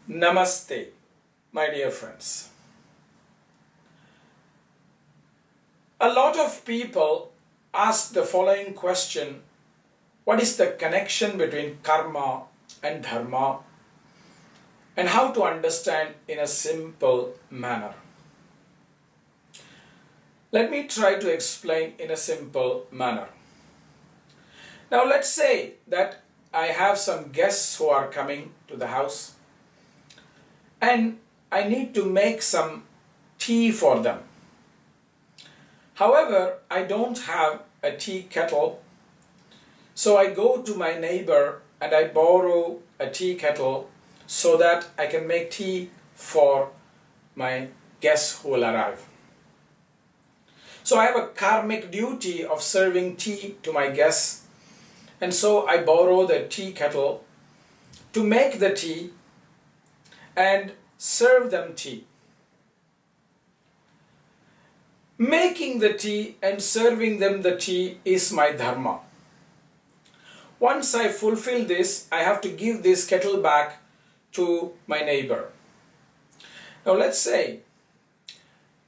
Namaste, my dear friends. A lot of people ask the following question: what is the connection between karma and dharma, and how to understand in a simple manner? Let me try to explain in a simple manner. Now let's say that I have some guests who are coming to the house and I need to make some tea for them. However, I don't have a tea kettle, so I go to my neighbor and I borrow a tea kettle so that I can make tea for my guests who will arrive. So I have a karmic duty of serving tea to my guests, and so I borrow the tea kettle to make the tea and serve them tea. Making the tea and serving them the tea is my dharma. Once I fulfill this, I have to give this kettle back to my neighbor. Now let's say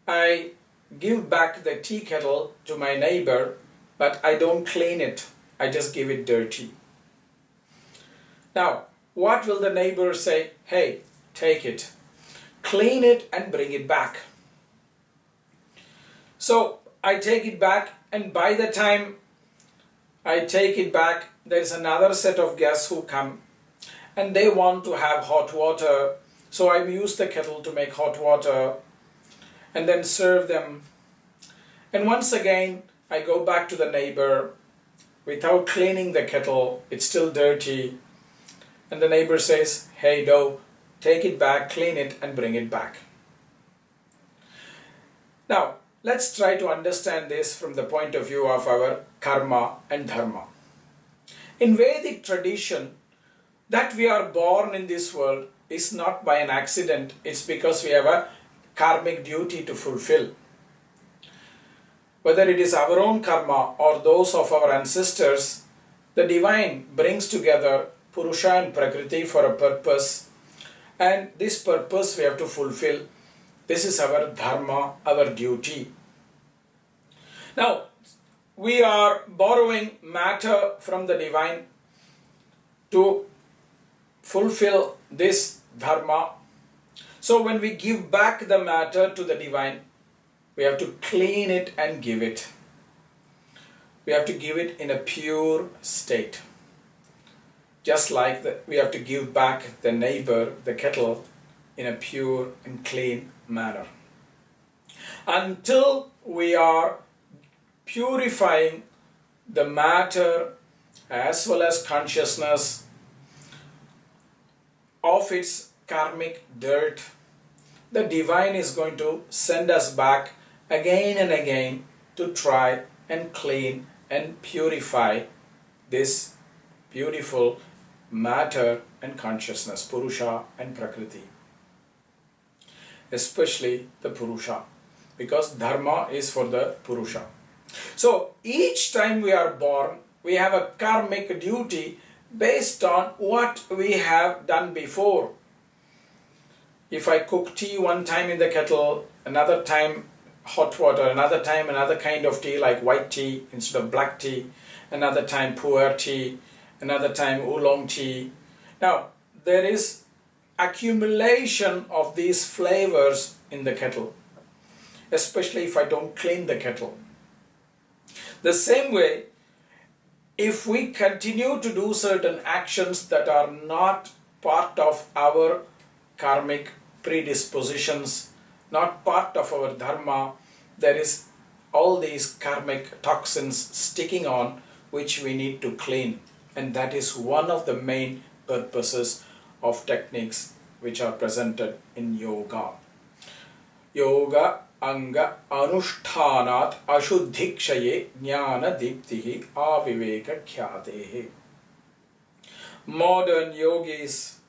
I give back the tea kettle to my neighbor, but I don't clean it. I just give it dirty. Now, what will the neighbor say? Hey, take it, clean it and bring it back. So I take it back, and by the time I take it back, there's another set of guests who come and they want to have hot water. So I use the kettle to make hot water and then serve them. And once again, I go back to the neighbor without cleaning the kettle. It's still dirty. And the neighbor says, hey, no, take it back, clean it and bring it back. Now, let's try to understand this from the point of view of our karma and dharma. In Vedic tradition, that we are born in this world is not by an accident. It's because we have a karmic duty to fulfill. Whether it is our own karma or those of our ancestors, the divine brings together Purusha and Prakriti for a purpose, and this purpose we have to fulfill. This is our dharma, our duty. Now, we are borrowing matter from the divine to fulfill this dharma. So when we give back the matter to the divine, we have to clean it and give it. We have to give it in a pure state. Just like we have to give back the neighbor, the kettle, in a pure and clean manner. Until we are purifying the matter as well as consciousness of its karmic dirt, the divine is going to send us back again and again to try and clean and purify this beautiful matter and consciousness, Purusha and Prakriti. Especially the Purusha, because Dharma is for the Purusha. So each time we are born, we have a karmic duty based on what we have done before. If I cook tea one time in the kettle, another time hot water, another time another kind of tea like white tea instead of black tea, another time pu'er tea, another time oolong tea. Now, there is accumulation of these flavors in the kettle, especially if I don't clean the kettle. The same way, if we continue to do certain actions that are not part of our karmic predispositions, not part of our dharma, there is all these karmic toxins sticking on which we need to clean. And that is one of the main purposes of techniques which are presented in yoga. Yoga anga anushtanat ashuddhikshaye jnana diptihi aviveka khyatehe. Modern yogis,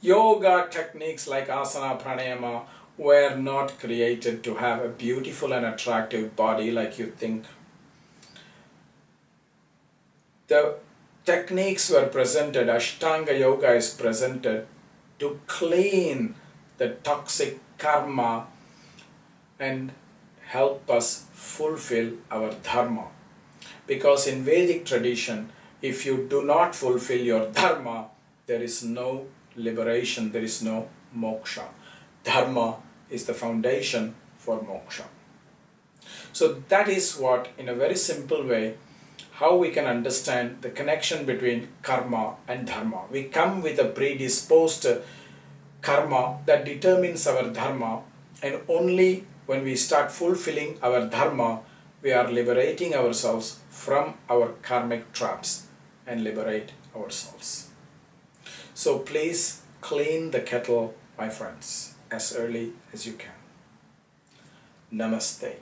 yoga techniques like asana, pranayama were not created to have a beautiful and attractive body like you think. The techniques were presented, Ashtanga Yoga is presented to clean the toxic karma and help us fulfill our dharma. Because in Vedic tradition, if you do not fulfill your dharma, there is no liberation, there is no moksha. Dharma is the foundation for moksha. So that is what, in a very simple way, how we can understand the connection between karma and dharma. We come with a predisposed karma that determines our dharma, and only when we start fulfilling our dharma, we are liberating ourselves from our karmic traps and liberate ourselves. So please clean the kettle, my friends, as early as you can. Namaste.